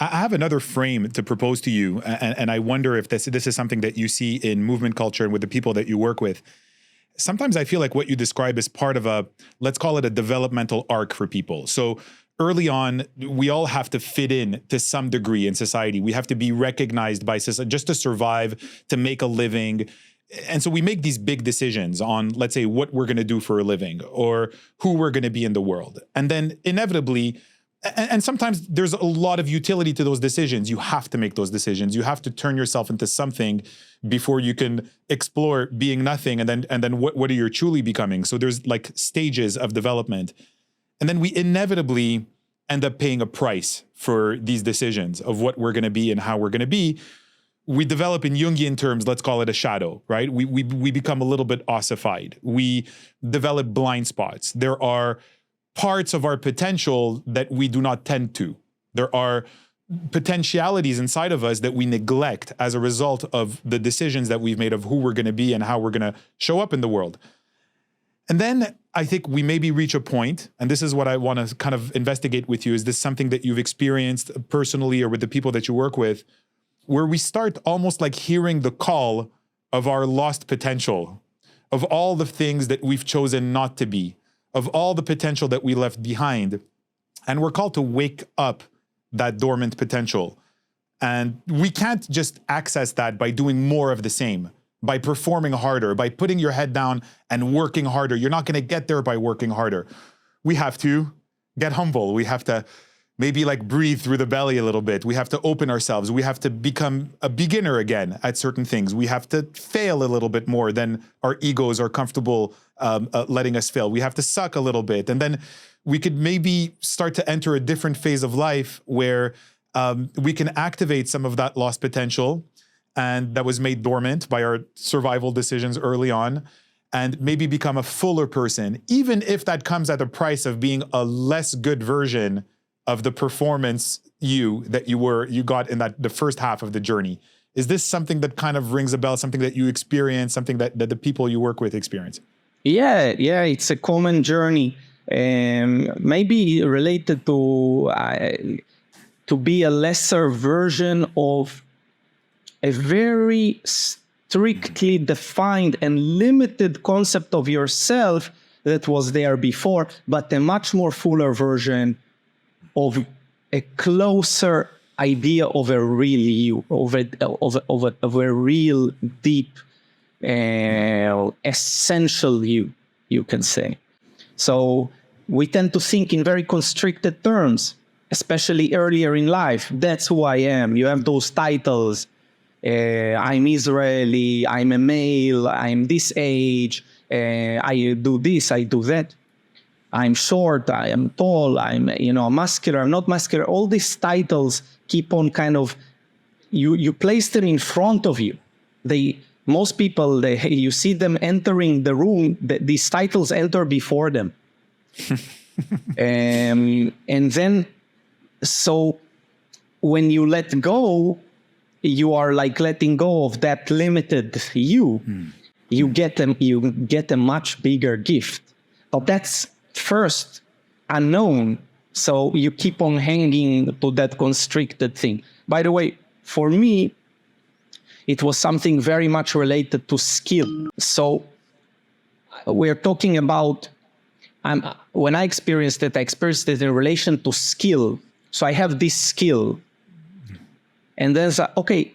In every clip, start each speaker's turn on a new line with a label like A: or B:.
A: I have another frame to propose to you, and I wonder if this is something that you see in movement culture and with the people that you work with. Sometimes I feel like what you describe is part of a, let's call it a developmental arc for people. So early on, we all have to fit in to some degree in society. We have to be recognized by society just to survive, to make a living. And so we make these big decisions on, let's say, what we're going to do for a living or who we're going to be in the world. And then inevitably, and sometimes there's a lot of utility to those decisions. You have to make those decisions. You have to turn yourself into something before you can explore being nothing. And then what are you truly becoming? So there's like stages of development. And then we inevitably end up paying a price for these decisions of what we're going to be and how we're going to be. We develop, in Jungian terms, let's call it a shadow, right? We become a little bit ossified. We develop blind spots. There are parts of our potential that we do not tend to. There are potentialities inside of us that we neglect as a result of the decisions that we've made of who we're going to be and how we're going to show up in the world. And then I think we maybe reach a point, and this is what I want to kind of investigate with you. Is this something that you've experienced personally or with the people that you work with, where we start almost like hearing the call of our lost potential, of all the things that we've chosen not to be, of all the potential that we left behind. And we're called to wake up that dormant potential. And we can't just access that by doing more of the same, by performing harder, by putting your head down and working harder. You're not going to get there by working harder. We have to get humble. We have to maybe like breathe through the belly a little bit. We have to open ourselves. We have to become a beginner again at certain things. We have to fail a little bit more than our egos are comfortable letting us fail. We have to suck a little bit. And then we could maybe start to enter a different phase of life where we can activate some of that lost potential and that was made dormant by our survival decisions early on, and maybe become a fuller person, even if that comes at the price of being a less good version of the performance you got in the first half of the journey. Is this something that kind of rings a bell, something that you experience, something that the people you work with experience?
B: Yeah, it's a common journey, maybe related to be a lesser version of a very strictly defined and limited concept of yourself that was there before, but a much more fuller version of a closer idea of a real you, of a real deep, essential you can say. So we tend to think in very constricted terms, especially earlier in life. That's who I am. You have those titles. I'm Israeli, I'm a male, I'm this age, I do this, I do that. I'm short, I am tall, I'm muscular, I'm not muscular. All these titles keep on kind of, you place them in front of you. Most people, you see them entering the room, these titles enter before them. And then, so when you let go, you are like letting go of that limited you. You get a much bigger gift. But that's first unknown, so you keep on hanging to that constricted thing. By the way, for me, it was something very much related to skill. So we're talking about, when I experienced it in relation to skill. So I have this skill, and then it's like, okay,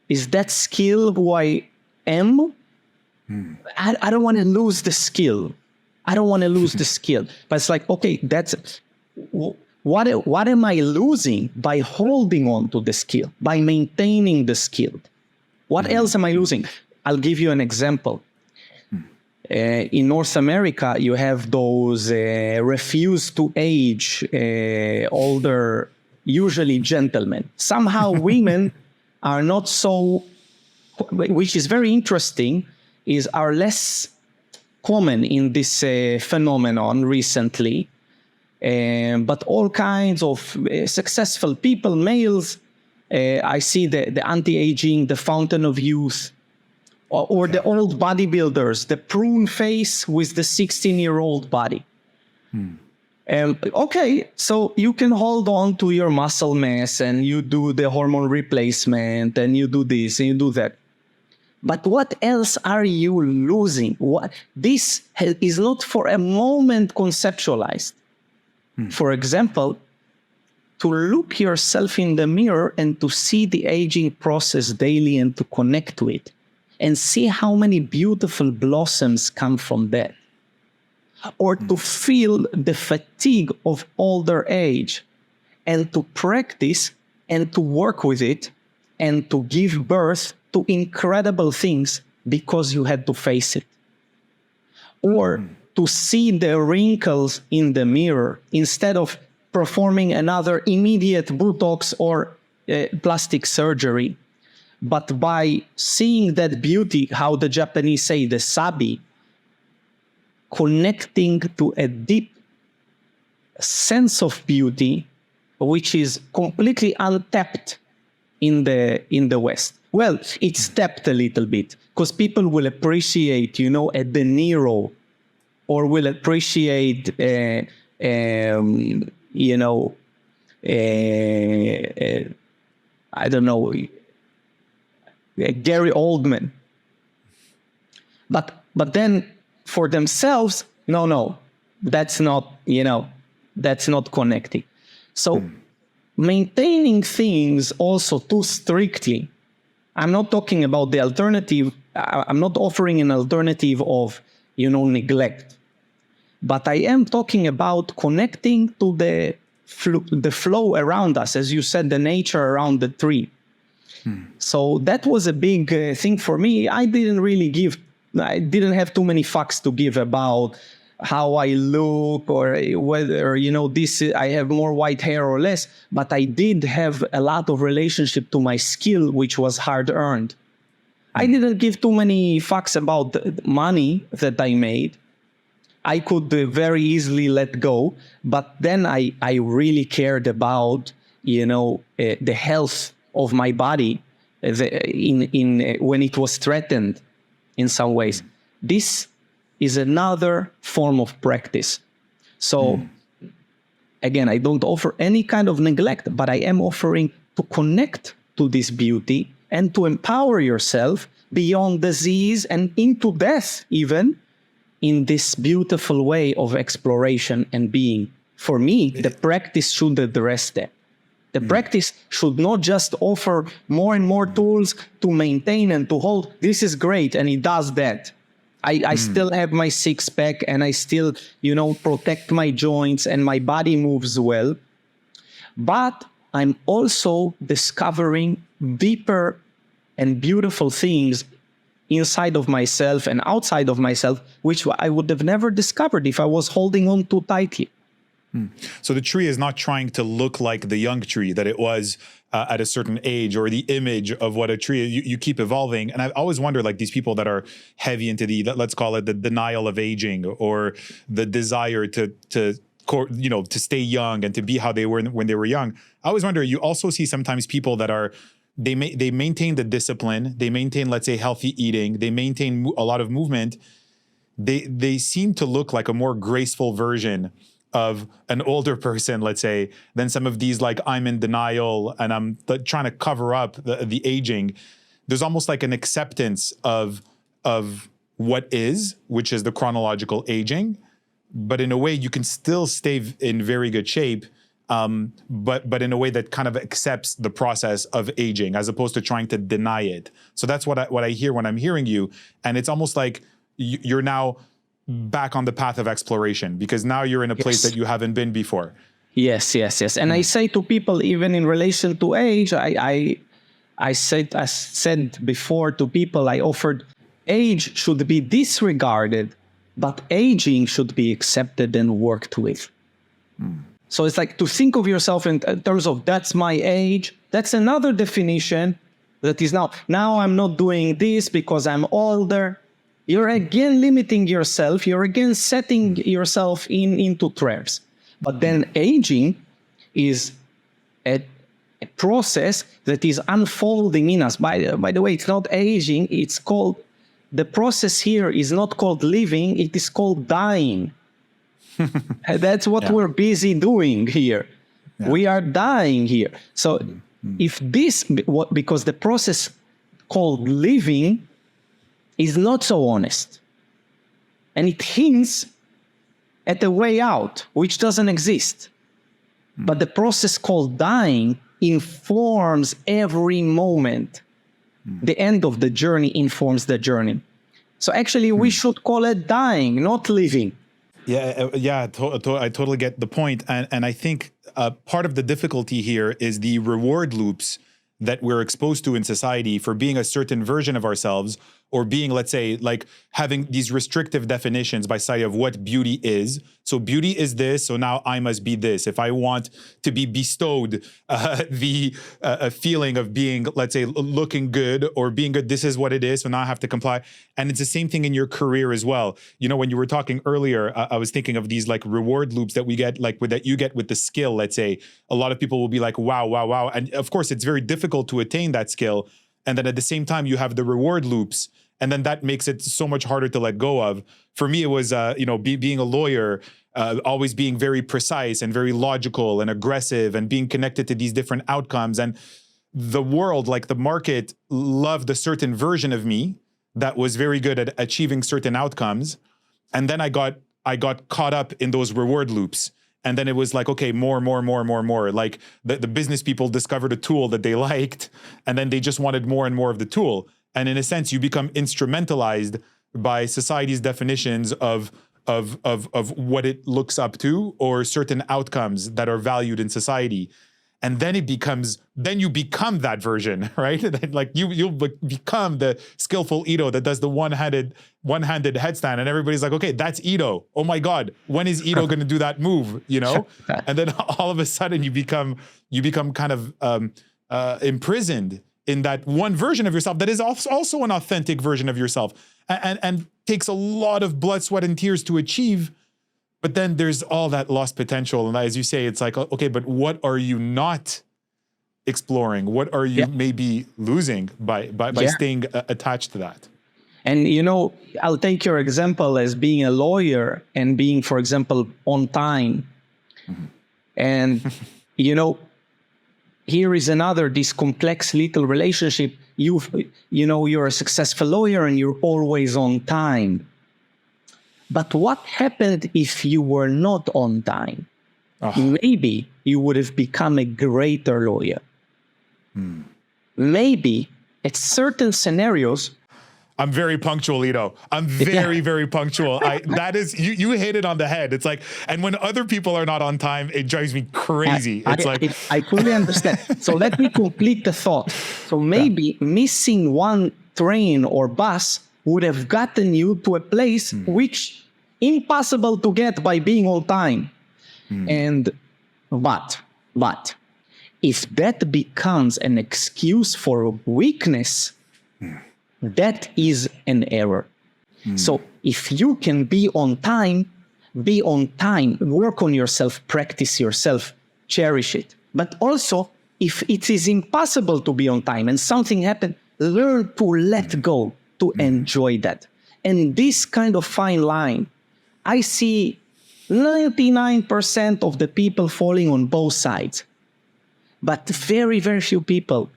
B: is that skill who I am? I don't want to lose the skill. I don't want to lose the skill. But it's like, okay, what am I losing by holding on to the skill, by maintaining the skill? What else am I losing? I'll give you an example. In North America, you have those refuse to age older, usually gentlemen. Somehow women are not so, which is very interesting, are less common in this phenomenon recently. But all kinds of successful people, males, I see the anti-aging, the fountain of youth, or the old bodybuilders, the prune face with the 16-year-old body. Okay, so you can hold on to your muscle mass and you do the hormone replacement and you do this and you do that. But what else are you losing? Is not for a moment conceptualized. For example, to look yourself in the mirror and to see the aging process daily and to connect to it and see how many beautiful blossoms come from that. Or to feel the fatigue of older age and to practice and to work with it and to give birth to incredible things because you had to face it. Or to see the wrinkles in the mirror instead of performing another immediate Botox or plastic surgery. But by seeing that beauty, how the Japanese say, the sabi, connecting to a deep sense of beauty, which is completely untapped in the West. Well, it's tapped a little bit because people will appreciate, a De Niro, or will appreciate, I don't know, Gary Oldman. But then for themselves, no, that's not, that's not connecting. So maintaining things also too strictly, I'm not talking about the alternative. I'm not offering an alternative of, neglect. But I am talking about connecting to the flow around us, as you said, the nature around the tree. So that was a big thing for me. I didn't have too many fucks to give about how I look or whether, I have more white hair or less, but I did have a lot of relationship to my skill, which was hard earned. I didn't give too many fucks about the money that I made. I could very easily let go, but then I really cared about, the health of my body when it was threatened in some ways. This is another form of practice. So again, I don't offer any kind of neglect, but I am offering to connect to this beauty and to empower yourself beyond disease and into death even, in this beautiful way of exploration and being. For me, the practice should address that. The practice should not just offer more and more tools to maintain and to hold. This is great, and it does that. I still have my six-pack, and I still, protect my joints, and my body moves well. But I'm also discovering deeper and beautiful things inside of myself and outside of myself, which I would have never discovered if I was holding on too tightly.
A: So the tree is not trying to look like the young tree that it was at a certain age, or the image of what a tree is. You keep evolving. And I always wonder, like, these people that are heavy into let's call it the denial of aging, or the desire to stay young and to be how they were when they were young. I always wonder, you also see sometimes people that are, they maintain the discipline, they maintain, let's say, healthy eating, they maintain a lot of movement. They seem to look like a more graceful version of an older person, let's say, than some of these, like, I'm in denial and I'm trying to cover up the aging. There's almost like an acceptance of what is, which is the chronological aging, but in a way you can still stay in very good shape, but in a way that kind of accepts the process of aging as opposed to trying to deny it. So that's what I hear when I'm hearing you, and it's almost like you're now back on the path of exploration, because now you're in a place that you haven't been before.
B: Yes. And I say to people, even in relation to age, I said before to people, I offered age should be disregarded, but aging should be accepted and worked with. So it's like to think of yourself in terms of that's my age. That's another definition that is now I'm not doing this because I'm older. You're again limiting yourself. You're again setting yourself into traps. But then aging is a process that is unfolding in us. By the way, it's not aging. It's called, the process here is not called living. It is called dying. And that's what we're busy doing here.
A: Yeah.
B: We are dying here. So if because the process called living is not so honest, and it hints at a way out, which doesn't exist. But the process called dying informs every moment. The end of the journey informs the journey. So actually, we should call it dying, not living.
A: I totally get the point. And I think part of the difficulty here is the reward loops that we're exposed to in society for being a certain version of ourselves, or being, let's say, like having these restrictive definitions by society of what beauty is. So beauty is this, so now I must be this. If I want to be bestowed the feeling of being, let's say, looking good or being good, this is what it is, so now I have to comply. And it's the same thing in your career as well. You know, when you were talking earlier, I was thinking of these like reward loops that we get, like that you get with the skill, let's say. A lot of people will be like, wow, wow, wow. And of course, it's very difficult to attain that skill. And then at the same time, you have the reward loops. And then that makes it so much harder to let go of. For me, it was, being a lawyer, always being very precise and very logical and aggressive and being connected to these different outcomes. And the world, like the market, loved a certain version of me that was very good at achieving certain outcomes. And then I got caught up in those reward loops. And then it was like, okay, more. Like the business people discovered a tool that they liked, and then they just wanted more and more of the tool. And in a sense, you become instrumentalized by society's definitions of what it looks up to, or certain outcomes that are valued in society. And then then you become that version, right? Like you'll become the skillful Ido that does the one-handed headstand, and everybody's like, okay, that's Ido. Oh my God, when is Ido going to do that move? You know? And then all of a sudden you become kind of imprisoned in that one version of yourself that is also an authentic version of yourself, and takes a lot of blood, sweat, and tears to achieve. But then there's all that lost potential. And as you say, it's like, okay, but what are you not exploring? What are you maybe losing by staying attached to that?
B: And, I'll take your example as being a lawyer and being, for example, on time. Mm-hmm. And, here is this complex little relationship. You're a successful lawyer and you're always on time. But what happened if you were not on time? Oh. Maybe you would have become a greater lawyer. Maybe at certain scenarios.
A: I'm very punctual, Ido. I'm very punctual. That is, you hit it on the head. It's like, and when other people are not on time, it drives me crazy.
B: I fully understand. So let me complete the thought. So maybe missing one train or bus would have gotten you to a place which impossible to get by being on time. But if that becomes an excuse for weakness, that is an error. So if you can be on time, work on yourself, practice yourself, cherish it. But also, if it is impossible to be on time and something happened, learn to let go, to enjoy that. And this kind of fine line, I see 99% of the people falling on both sides. But very, very few people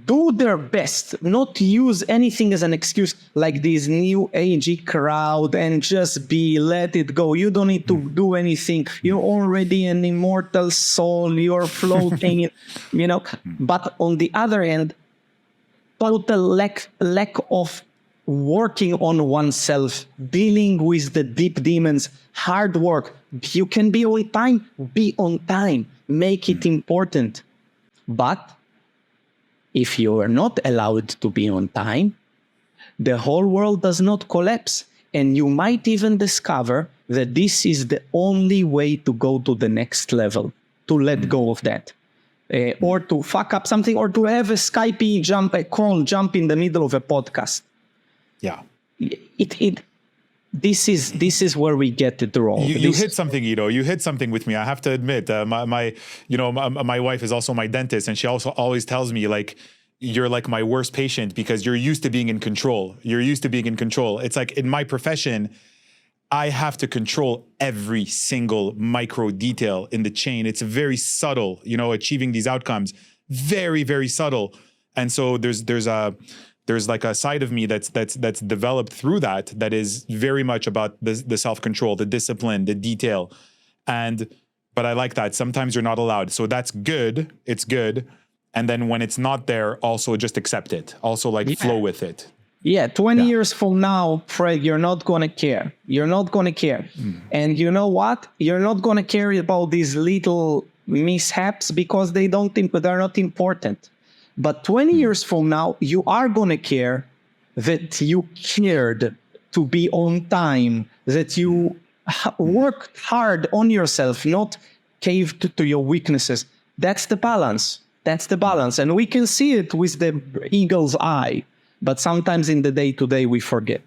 B: do their best, not use anything as an excuse like this new agey crowd and just let it go. You don't need to do anything. You're already an immortal soul. You're floating, But on the other hand, total lack of working on oneself, dealing with the deep demons, hard work. You can be on time, make it important. But if you are not allowed to be on time, the whole world does not collapse. And you might even discover that this is the only way to go to the next level, to let go of that. Or to fuck up something, or to have a Skype call jump in the middle of a podcast.
A: Yeah.
B: This is where we get it wrong.
A: You hit something, Ido. You hit something with me. I have to admit, my wife is also my dentist, and she also always tells me, like, you're like my worst patient because you're used to being in control. It's like in my profession, I have to control every single micro detail in the chain. It's very subtle, achieving these outcomes, very, very subtle. And so there's like a side of me that's developed through that is very much about the self-control, the discipline, the detail. But I like that. Sometimes you're not allowed. So that's good. It's good. And then when it's not there, also just accept it. Also flow with it.
B: Yeah, 20 years from now, Fred, you're not going to care. You're not going to care. And you know what? You're not going to care about these little mishaps because they're not important. But 20 years from now, you are going to care that you cared to be on time, that you worked hard on yourself, not caved to your weaknesses. That's the balance. That's the balance. And we can see it with the eagle's eye. But sometimes in the day-to-day, we forget.